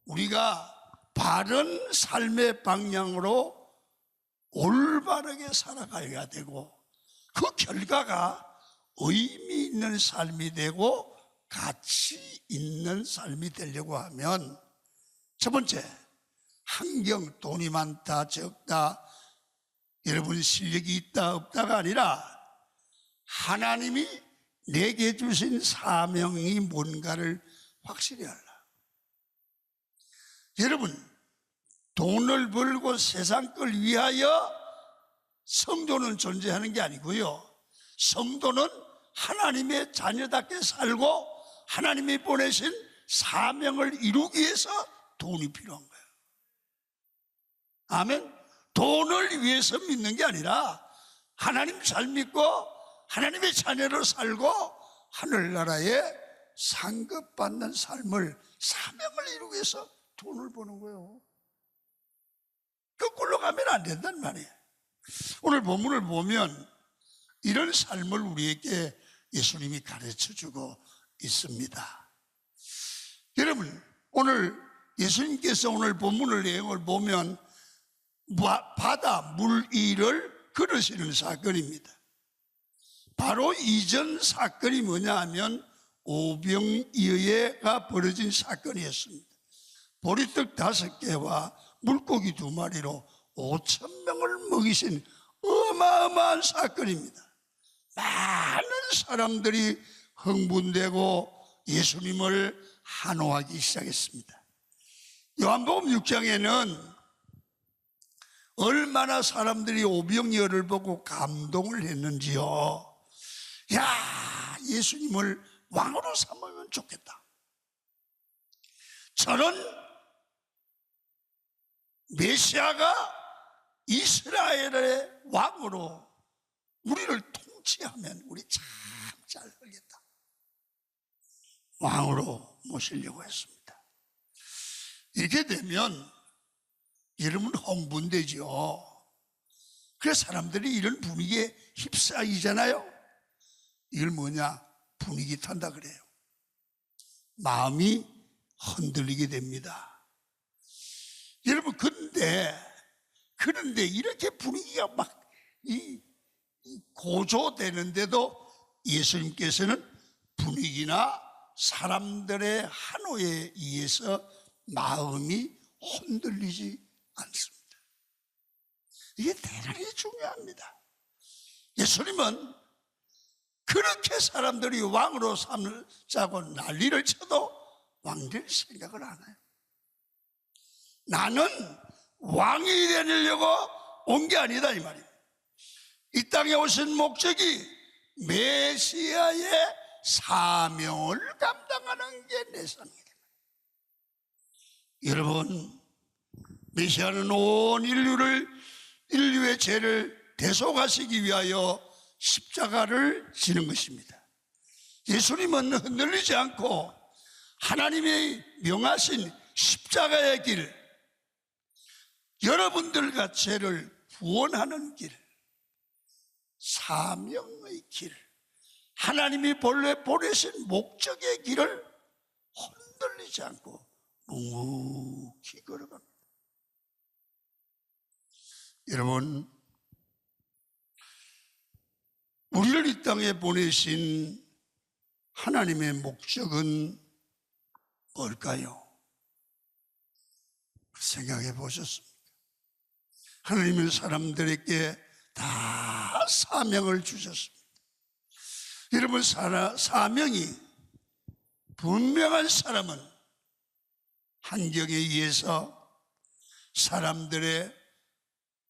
우리가 바른 삶의 방향으로 올바르게 살아가야 되고, 그 결과가 의미 있는 삶이 되고 가치 있는 삶이 되려고 하면, 첫 번째, 환경, 돈이 많다 적다, 여러분 실력이 있다 없다가 아니라 하나님이 내게 주신 사명이 뭔가를 확실히 알라. 여러분, 돈을 벌고 세상 걸 위하여 성도는 존재하는 게 아니고요, 성도는 하나님의 자녀답게 살고 하나님이 보내신 사명을 이루기 위해서 돈이 필요한 거예요. 아멘. 돈을 위해서 믿는 게 아니라 하나님 잘 믿고 하나님의 자녀로 살고 하늘나라에 상급받는 삶을, 사명을 이루기 위해서 돈을 버는 거예요. 거꾸로 가면 안 된단 말이에요. 오늘 본문을 보면 이런 삶을 우리에게 예수님이 가르쳐주고 있습니다. 여러분, 오늘 예수님께서 오늘 본문을 내용을 보면 바다 물 위를 걸으시는 사건입니다. 바로 이전 사건이 뭐냐 하면 오병이어가 벌어진 사건이었습니다. 보리떡 5개와 물고기 2마리로 5,000명을 먹이신 어마어마한 사건입니다. 많은 사람들이 흥분되고 예수님을 환호하기 시작했습니다. 요한복음 6장에는 얼마나 사람들이 오병이어를 보고 감동을 했는지요. 야, 예수님을 왕으로 삼으면 좋겠다. 저런 메시아가 이스라엘의 왕으로 우리를 통치하면 우리 참 잘 살겠다. 왕으로 모시려고 했습니다. 이렇게 되면 여러분 흥분되죠. 그래서 사람들이 이런 분위기에 휩싸이잖아요. 이걸 뭐냐? 분위기 탄다 그래요. 마음이 흔들리게 됩니다. 여러분, 그런데 이렇게 분위기가 막 고조되는데도 예수님께서는 분위기나 사람들의 환호에 의해서 마음이 흔들리지 않습니다. 이게 대단히 중요합니다. 예수님은 그렇게 사람들이 왕으로 삼자고 난리를 쳐도 왕될 생각을 안 해요. 나는 왕이 되려고 온 게 아니다 이 말이에요. 이 땅에 오신 목적이 메시아의 사명을 감당하는 게 내 사명이다. 여러분, 메시아는 온 인류의 죄를 대속하시기 위하여 십자가를 지는 것입니다. 예수님은 흔들리지 않고 하나님이 명하신 십자가의 길, 여러분들과 죄를 구원하는 길, 사명의 길, 하나님이 본래 보내신 목적의 길을 흔들리지 않고 묵묵히 걸어갑니다. 여러분, 우리를 이 땅에 보내신 하나님의 목적은 뭘까요? 생각해 보셨습니까? 하나님은 사람들에게 다 사명을 주셨습니다. 여러분, 사명이 분명한 사람은 환경에 의해서, 사람들의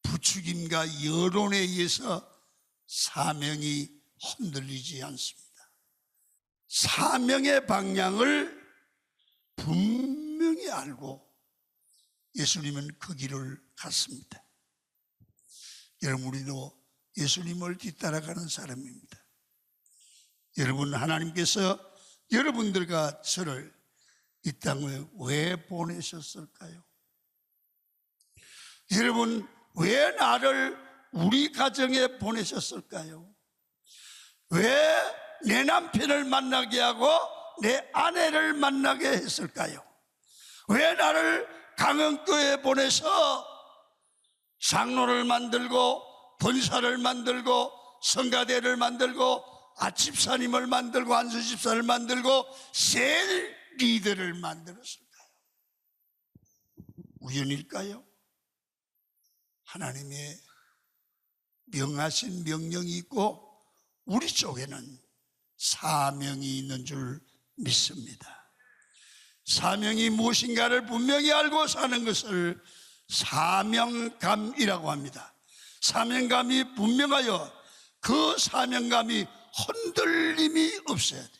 부추김과 여론에 의해서 사명이 흔들리지 않습니다. 사명의 방향을 분명히 알고 예수님은 그 길을 갔습니다. 여러분, 우리도 예수님을 뒤따라가는 사람입니다. 여러분, 하나님께서 여러분들과 저를 이 땅에 왜 보내셨을까요? 여러분, 왜 나를 우리 가정에 보내셨을까요? 왜 내 남편을 만나게 하고 내 아내를 만나게 했을까요? 왜 나를 강원교회에 보내서 장로를 만들고 권사를 만들고 성가대를 만들고 아집사님을 만들고 안수집사를 만들고 셀 리더를 만들었을까요? 우연일까요? 하나님의 명하신 명령이 있고 우리 쪽에는 사명이 있는 줄 믿습니다. 사명이 무엇인가를 분명히 알고 사는 것을 사명감이라고 합니다. 사명감이 분명하여 그 사명감이 흔들림이 없어야 돼요.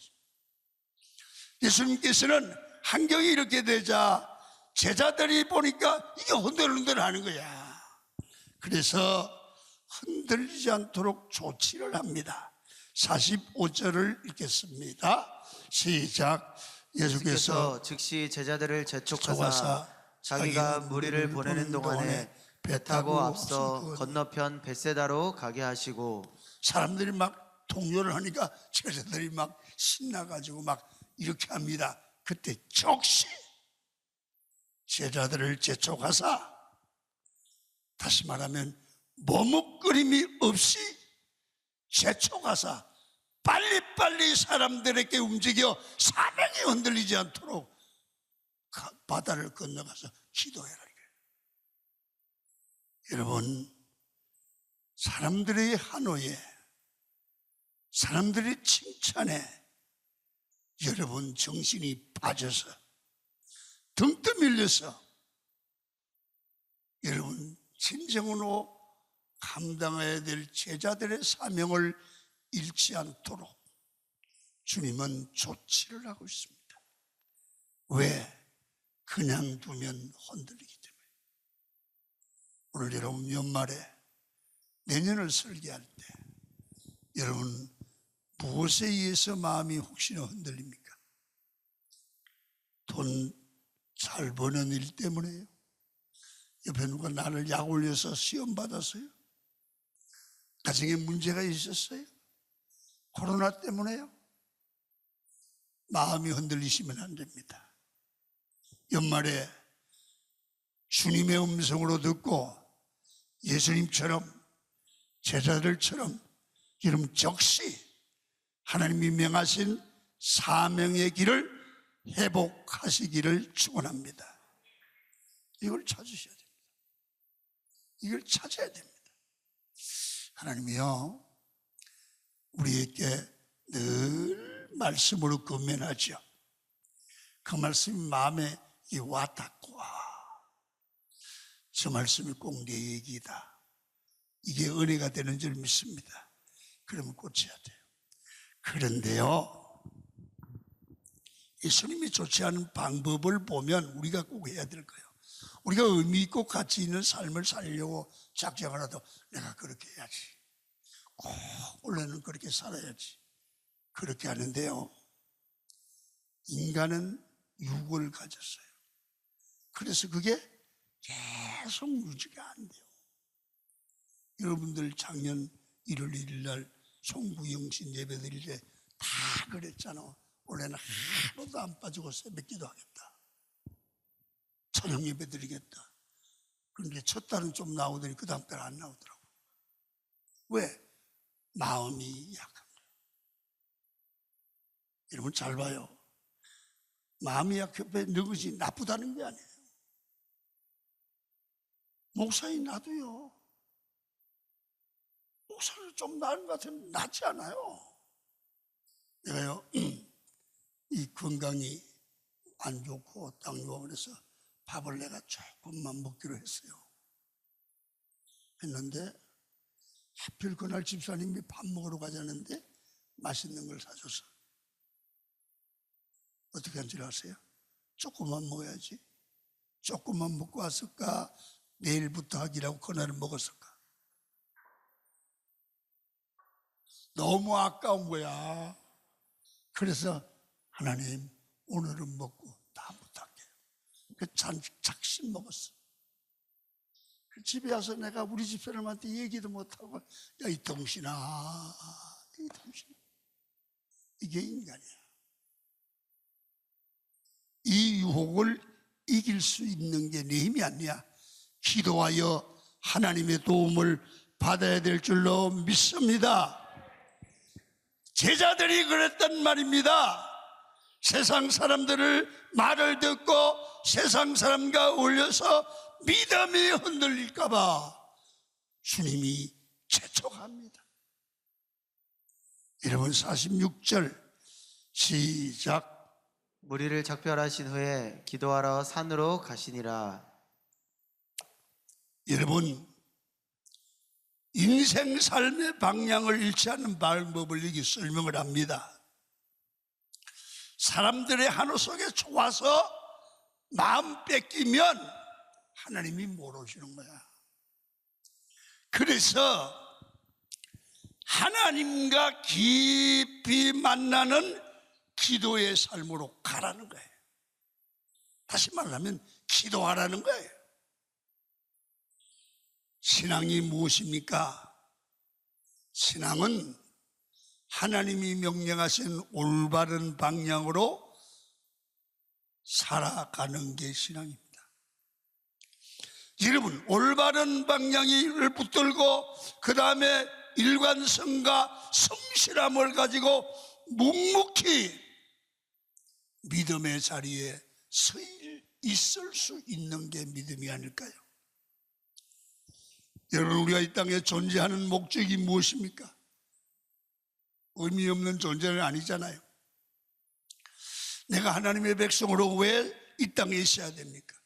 예수님께서는 환경이 이렇게 되자 제자들이 보니까 이게 흔들흔들하는 거야. 그래서 흔들리지 않도록 조치를 합니다. 45절을 읽겠습니다. 시작. 예수께서 즉시 제자들을 재촉하사 자기가 무리를 보내는 동안에 배 타고 앞서 건너편 벳세다로 가게 하시고, 사람들이 막 동요를 하니까 제자들이 막 신나가지고 막 이렇게 합니다. 그때 즉시 제자들을 재촉하사, 다시 말하면 머뭇거림이 없이 재촉하사 빨리빨리 사람들에게 움직여 사명이 흔들리지 않도록 바다를 건너가서 기도해라. 여러분, 사람들의 한호에, 사람들의 칭찬에 여러분 정신이 빠져서 등 떠밀려서 여러분 진정으로 감당해야 될 제자들의 사명을 잃지 않도록 주님은 조치를 하고 있습니다. 왜? 그냥 두면 흔들리기 때문에. 오늘 여러분 연말에 내년을 설계할 때 여러분 무엇에 의해서 마음이 혹시나 흔들립니까? 돈 잘 버는 일 때문에요? 옆에 누가 나를 약 올려서 시험 받았어요? 가정에 문제가 있었어요? 코로나 때문에요? 마음이 흔들리시면 안 됩니다. 연말에 주님의 음성으로 듣고 예수님처럼 제자들처럼 여러분 적시 하나님이 명하신 사명의 길을 회복하시기를 축원합니다. 이걸 찾으셔야 됩니다. 이걸 찾아야 됩니다. 하나님이요, 우리에게 늘 말씀으로 건면하죠. 그 말씀이 마음에 와 닿고, 저 말씀이 꼭 내 얘기다, 이게 은혜가 되는 줄 믿습니다. 그러면 꽂혀야 돼요. 그런데요, 예수님이 좋지 않은 방법을 보면 우리가 꼭 해야 될 거예요. 우리가 의미 있고 가치 있는 삶을 살려고 작정을 하도 내가 그렇게 해야지, 꼭 원래는 그렇게 살아야지, 그렇게 하는데요, 인간은 육을 가졌어요. 그래서 그게 계속 유지가 안 돼요. 여러분들 작년 1월 1일 날 송구영신 예배 드릴 때 다 그랬잖아. 원래는 하루도 안 빠지고 새벽기도 하겠다, 저녁 예배 드리겠다. 그런데 첫 달은 좀 나오더니 그 다음 달 안 나오더라고. 왜? 마음이 약합니다. 여러분 잘 봐요. 마음이 약해 누구지 나쁘다는 게 아니에요. 목사인 나도요, 목사를 좀 나은 것 같으면 낫지 않아요? 내가요 이 건강이 안 좋고 당뇨가 그래서 밥을 내가 조금만 먹기로 했어요. 했는데 하필 그날 집사님이 밥 먹으러 가자는데 맛있는 걸 사줘서 어떻게 한 줄 아세요? 조금만 먹어야지. 조금만 먹고 왔을까? 내일부터 하기라고 그날을 먹었을까? 너무 아까운 거야. 그래서 하나님 오늘은 먹고 다음부터 할게요. 그 작심 먹었어. 그 집에 와서 내가 우리 집사람한테 얘기도 못하고, 야 이 동신아, 이 동신, 이게 인간이야. 이 유혹을 이길 수 있는 게 내 힘이 아니야. 기도하여 하나님의 도움을 받아야 될 줄로 믿습니다. 제자들이 그랬단 말입니다. 세상 사람들을 말을 듣고 세상 사람과 어울려서 믿음이 흔들릴까 봐 주님이 재촉합니다. 여러분 46절 시작. 무리를 작별하신 후에 기도하러 산으로 가시니라. 여러분 인생 삶의 방향을 잃지 않는 방법을 여기 설명을 합니다. 사람들의 한호 속에 좋아서 마음 뺏기면 하나님이 모르시는 거야. 그래서 하나님과 깊이 만나는 기도의 삶으로 가라는 거예요. 다시 말하면 기도하라는 거예요. 신앙이 무엇입니까? 신앙은 하나님이 명령하신 올바른 방향으로 살아가는 게 신앙입니다. 여러분 올바른 방향을 붙들고 그 다음에 일관성과 성실함을 가지고 묵묵히 믿음의 자리에 서 있을 수 있는 게 믿음이 아닐까요? 여러분 우리가 이 땅에 존재하는 목적이 무엇입니까? 의미 없는 존재는 아니잖아요. 내가 하나님의 백성으로 왜 이 땅에 있어야 됩니까?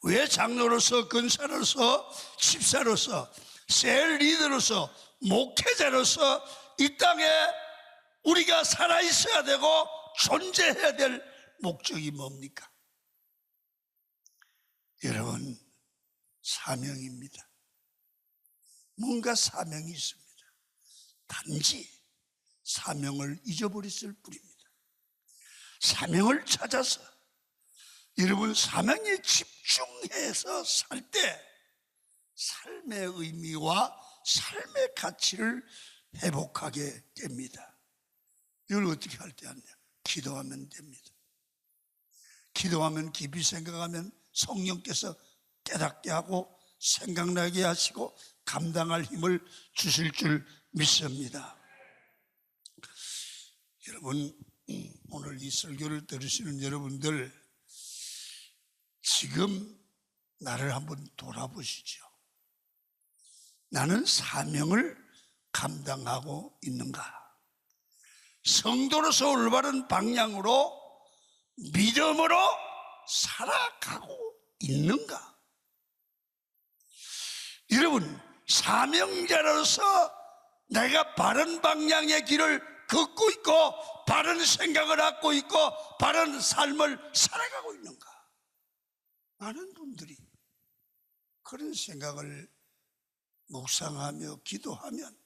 왜 장로로서, 근사로서, 집사로서, 셀 리더로서, 목회자로서 이 땅에 우리가 살아있어야 되고 존재해야 될 목적이 뭡니까? 여러분 사명입니다. 뭔가 사명이 있습니다. 단지 사명을 잊어버렸을 뿐입니다. 사명을 찾아서 여러분 사명에 집중해서 살 때 삶의 의미와 삶의 가치를 회복하게 됩니다. 이걸 어떻게 할 때 하냐? 기도하면 됩니다. 기도하면 깊이 생각하면 성령께서 깨닫게 하고 생각나게 하시고 감당할 힘을 주실 줄 믿습니다. 여러분 오늘 이 설교를 들으시는 여러분들 지금 나를 한번 돌아보시죠. 나는 사명을 감당하고 있는가? 성도로서 올바른 방향으로 믿음으로 살아가고 있는가? 여러분 사명자로서 내가 바른 방향의 길을 걷고 있고 바른 생각을 갖고 있고 바른 삶을 살아가고 있는가? 많은 분들이 그런 생각을 묵상하며 기도하면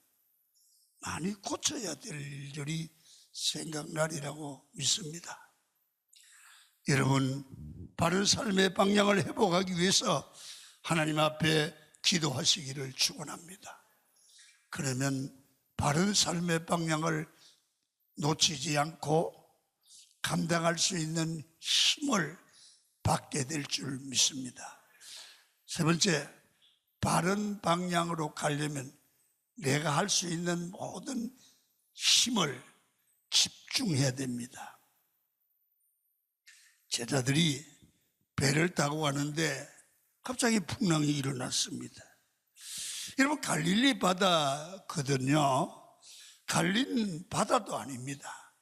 많이 고쳐야 될 일들이 생각나리라고 믿습니다. 여러분 바른 삶의 방향을 회복하기 위해서 하나님 앞에 기도하시기를 축원합니다. 그러면 바른 삶의 방향을 놓치지 않고 감당할 수 있는 힘을 받게 될 줄 믿습니다. 세 번째, 바른 방향으로 가려면 내가 할 수 있는 모든 힘을 집중해야 됩니다. 제자들이 배를 타고 가는데 갑자기 풍랑이 일어났습니다. 여러분 갈릴리 바다거든요. 갈린 바다도 아닙니다.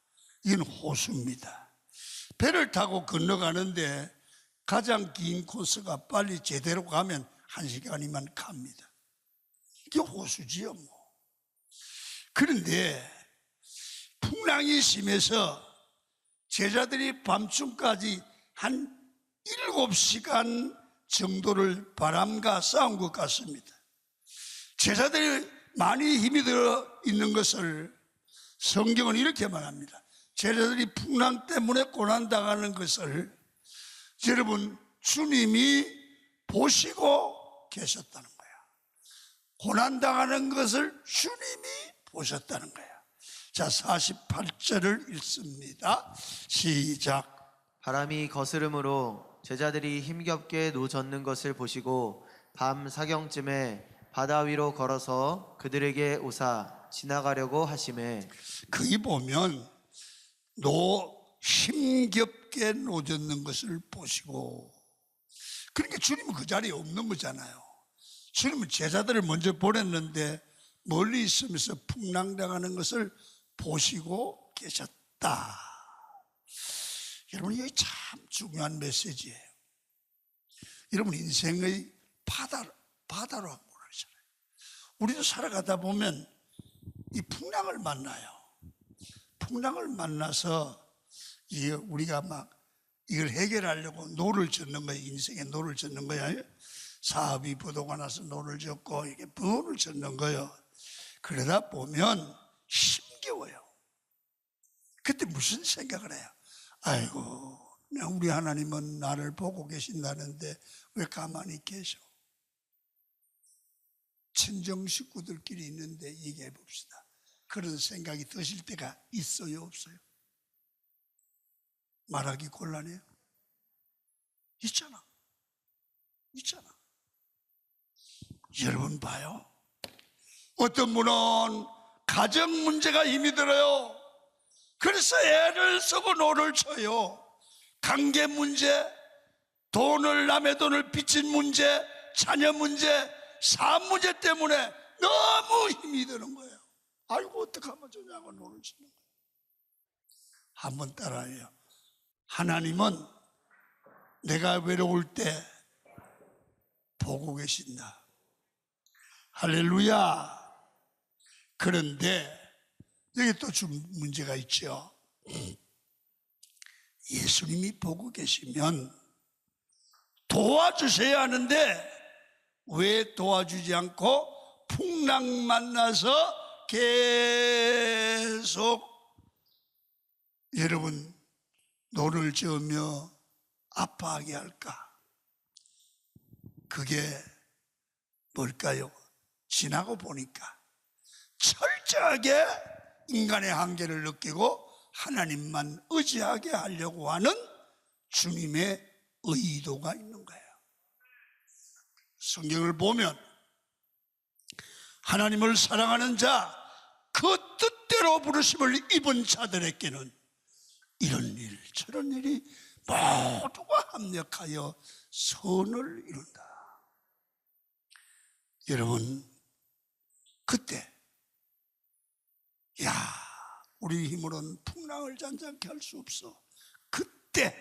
이건 호수입니다. 배를 타고 건너가는데 가장 긴 코스가 빨리 제대로 가면 1시간이면 갑니다. 이게 호수지요 뭐. 그런데 풍랑이 심해서 제자들이 밤중까지 한 7시간 정도를 바람과 싸운 것 같습니다. 제자들이 많이 힘이 들어 있는 것을 성경은 이렇게 말합니다. 제자들이 풍랑 때문에 고난당하는 것을 여러분 주님이 보시고 계셨다는 거야. 고난당하는 것을 주님이 보셨다는 거야. 자 48절을 읽습니다. 시작. 바람이 거스름으로 제자들이 힘겹게 노젓는 것을 보시고 밤 사경쯤에 바다 위로 걸어서 그들에게 오사 지나가려고 하심에 거기 보면 힘겹게 노젓는 것을 보시고, 그러니까 주님은 그 자리에 없는 거잖아요. 주님은 제자들을 먼저 보냈는데 멀리 있으면서 풍랑당하는 것을 보시고 계셨다. 여러분, 이게 참 중요한 메시지예요. 여러분, 인생의 바다로 한번 그러잖아요. 우리도 살아가다 보면 이 풍랑을 만나요. 풍랑을 만나서 우리가 막 이걸 해결하려고 노를 젓는 거예요. 인생에 노를 젓는 거야. 사업이 부도가 나서 노를 젓고 이게 노를 젓는 거예요. 그러다 보면 힘겨워요. 그때 무슨 생각을 해요? 아이고, 우리 하나님은 나를 보고 계신다는데 왜 가만히 계셔? 친정 식구들끼리 있는데 얘기해 봅시다. 그런 생각이 드실 때가 있어요, 없어요? 말하기 곤란해요? 있잖아. 여러분 봐요. 어떤 분은 가정 문제가 힘이 들어요. 그래서 애를 쓰고 노를 쳐요. 관계 문제, 남의 돈을 빚진 문제, 자녀 문제, 사업 문제 때문에 너무 힘이 드는 거예요. 아이고, 어떡하면 좋냐고 노를 치는 거예요. 한번 따라해요. 하나님은 내가 외로울 때 보고 계신다. 할렐루야. 그런데 여기 또 문제가 있죠. 예수님이 보고 계시면 도와주셔야 하는데 왜 도와주지 않고 풍랑 만나서 계속 여러분 노를 저으며 아파하게 할까? 그게 뭘까요? 지나고 보니까 철저하게 인간의 한계를 느끼고 하나님만 의지하게 하려고 하는 주님의 의도가 있는 거예요. 성경을 보면 하나님을 사랑하는 자, 그 뜻대로 부르심을 입은 자들에게는 이런 일 저런 일이 모두가 합력하여 선을 이룬다. 여러분, 그때 우리 힘으로는 풍랑을 잔잔케 할 수 없어. 그때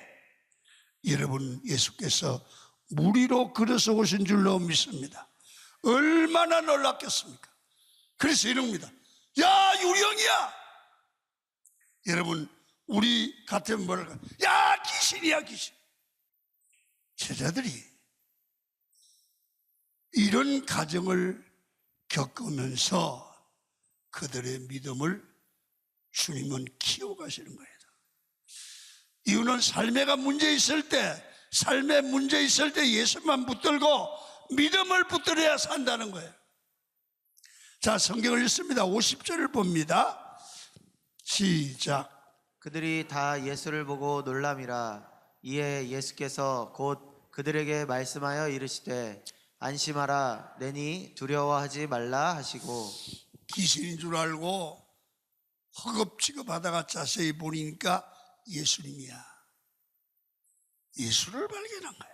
여러분, 예수께서 물 위로 걸어서 오신 줄로 믿습니다. 얼마나 놀랐겠습니까? 그래서 이럽니다. 야, 유령이야. 여러분, 우리 같으면 뭐랄까? 야, 귀신이야, 귀신. 제자들이 이런 가정을 겪으면서 그들의 믿음을 주님은 키워가시는 거예요. 이유는 삶에 문제 있을 때 예수만 붙들고 믿음을 붙들어야 산다는 거예요. 자, 성경을 읽습니다. 50절을 봅니다. 시작. 그들이 다 예수를 보고 놀람이라. 이에 예수께서 곧 그들에게 말씀하여 이르시되 안심하라, 내니 두려워하지 말라 하시고. 귀신인 줄 알고 허겁지겁하다가 자세히 보니까 예수님이야. 예수를 발견한 거야.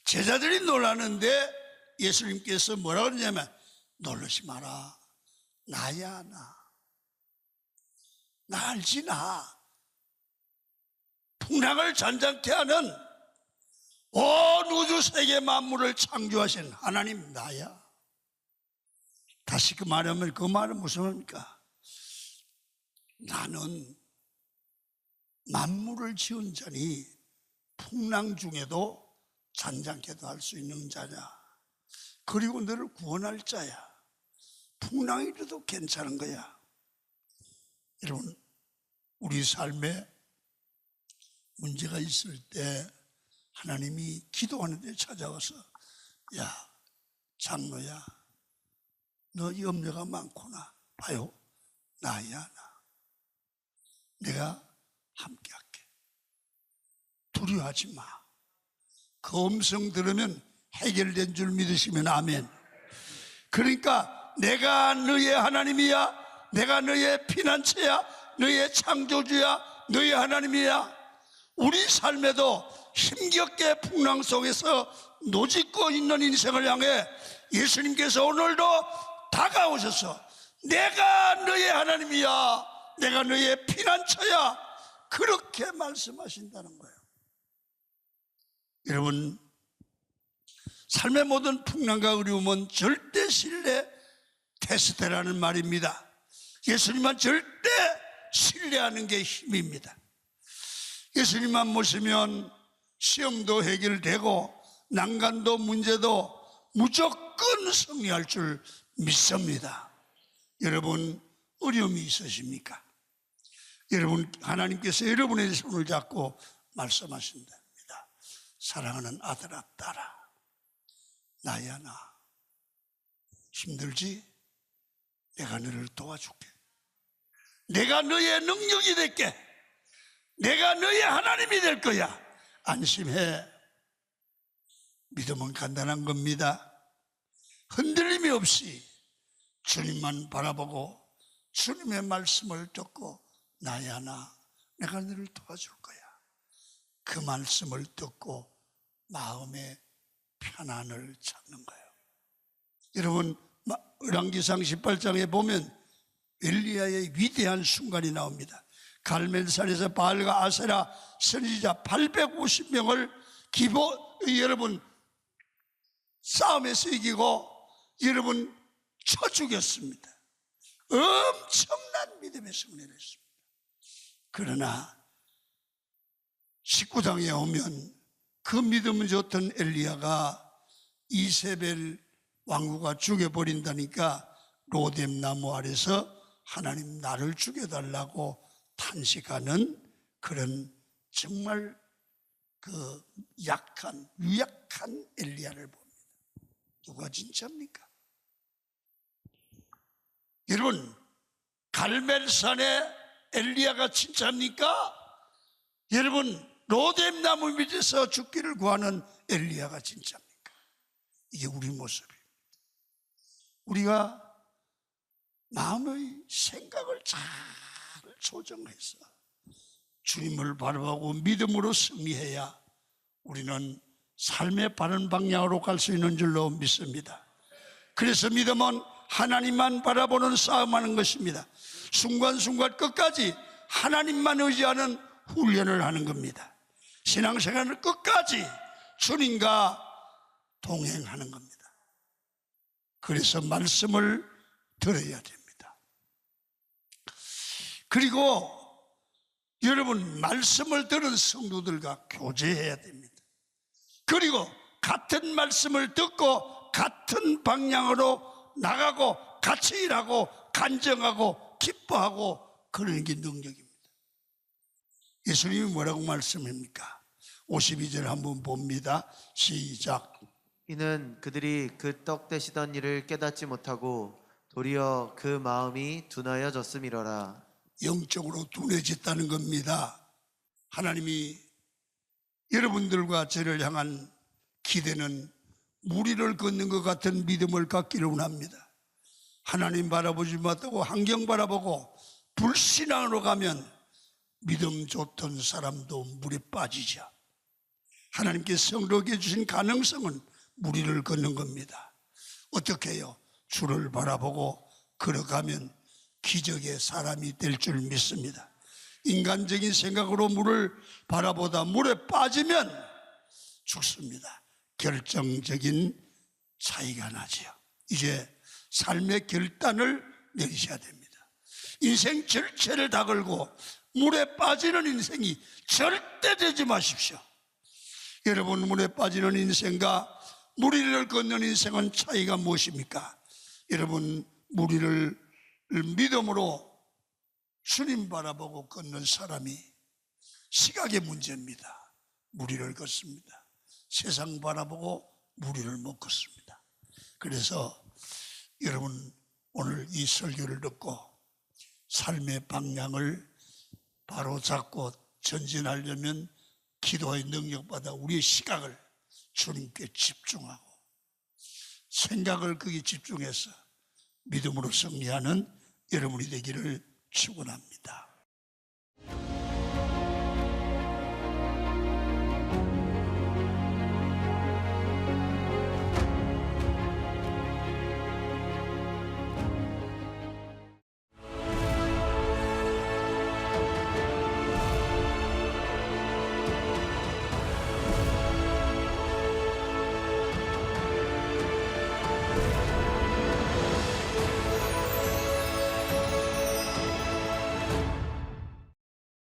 제자들이 놀라는데 예수님께서 뭐라고 그러냐면 놀라지 마라. 나야, 나 알지, 나. 풍랑을 잔잔케 하는 온 우주 세계 만물을 창조하신 하나님 나야. 다시 그 말하면 그 말은 무슨 말입니까? 나는 만물을 지은 자니 풍랑 중에도 잔잔케도 할 수 있는 자냐. 그리고 너를 구원할 자야. 풍랑이 일어도 괜찮은 거야. 여러분, 우리 삶에 문제가 있을 때 하나님이 기도하는 데 찾아와서 야, 장로야, 너 염려가 많구나. 봐요, 나야, 나. 내가 함께 할게. 두려워하지 마. 그 음성 들으면 해결된 줄 믿으시면 아멘. 그러니까 내가 너의 하나님이야, 내가 너의 피난처야, 너의 창조주야, 너의 하나님이야. 우리 삶에도 힘겹게 풍랑 속에서 노짓고 있는 인생을 향해 예수님께서 오늘도 다가오셔서 내가 너의 하나님이야, 내가 너의 피난처야, 그렇게 말씀하신다는 거예요. 여러분, 삶의 모든 풍랑과 어려움은 절대 신뢰 테스트라는 말입니다. 예수님만 절대 신뢰하는 게 힘입니다. 예수님만 모시면 시험도 해결되고 난간도 문제도 무조건 승리할 줄 믿습니다. 여러분, 어려움이 있으십니까? 여러분, 하나님께서 여러분의 손을 잡고 말씀하신답니다. 사랑하는 아들아, 딸아, 나야 나. 힘들지? 내가 너를 도와줄게. 내가 너의 능력이 될게. 내가 너의 하나님이 될 거야. 안심해. 믿음은 간단한 겁니다. 흔들림이 없이 주님만 바라보고 주님의 말씀을 듣고 나야 나, 내가 너를 도와줄 거야. 그 말씀을 듣고 마음의 편안을 찾는 거예요. 여러분, 열왕기상 18장에 보면 엘리야의 위대한 순간이 나옵니다. 갈멜산에서 바알과 아세라 선지자 850명을 여러분 싸움에서 이기고 여러분 쳐 죽였습니다. 엄청난 믿음의 승리를 했습니다. 그러나 19장에 오면 그 믿음은 좋던 엘리야가 이세벨 왕후가 죽여버린다니까 로뎀 나무 아래서 하나님 나를 죽여달라고 탄식하는 그런 정말 그 유약한 엘리야를 봅니다. 누가 진짜입니까? 여러분, 갈멜산의 엘리야가 진짜입니까? 여러분, 로뎀 나무 밑에서 죽기를 구하는 엘리야가 진짜입니까? 이게 우리 모습입니다. 우리가 마음의 생각을 잘 조정해서 주님을 바라보고 믿음으로 승리해야 우리는 삶의 바른 방향으로 갈 수 있는 줄로 믿습니다. 그래서 믿음은 하나님만 바라보는 싸움하는 것입니다. 순간순간 끝까지 하나님만 의지하는 훈련을 하는 겁니다. 신앙생활은 끝까지 주님과 동행하는 겁니다. 그래서 말씀을 들어야 됩니다. 그리고 여러분, 말씀을 들은 성도들과 교제해야 됩니다. 그리고 같은 말씀을 듣고 같은 방향으로 나가고 같이 일하고 간증하고 기뻐하고 그러는 게 능력입니다. 예수님이 뭐라고 말씀합니까? 52절 한번 봅니다. 시작. 이는 그들이 그 떡 대시던 일을 깨닫지 못하고 도리어 그 마음이 둔하여졌음이로라. 영적으로 둔해졌다는 겁니다. 하나님이 여러분들과 저를 향한 기대는 무리를 걷는 것 같은 믿음을 갖기를 원합니다. 하나님 바라보지 못하고 환경 바라보고 불신앙으로 가면 믿음 좋던 사람도 물에 빠지죠. 하나님께 성록해 주신 가능성은 무리를 걷는 겁니다. 어떻게 해요? 주를 바라보고 걸어가면 기적의 사람이 될 줄 믿습니다. 인간적인 생각으로 물을 바라보다 물에 빠지면 죽습니다. 결정적인 차이가 나지요. 이제 삶의 결단을 내리셔야 됩니다. 인생 절체를 다 걸고 물에 빠지는 인생이 절대 되지 마십시오. 여러분, 물에 빠지는 인생과 무리를 걷는 인생은 차이가 무엇입니까? 여러분, 무리를 믿음으로 주님 바라보고 걷는 사람이 시각의 문제입니다. 무리를 걷습니다. 세상 바라보고 무리를 못 걷습니다. 그래서 여러분, 오늘 이 설교를 듣고 삶의 방향을 바로 잡고 전진하려면 기도의 능력받아 우리의 시각을 주님께 집중하고 생각을 거기에 집중해서 믿음으로 승리하는 여러분이 되기를 축원합니다.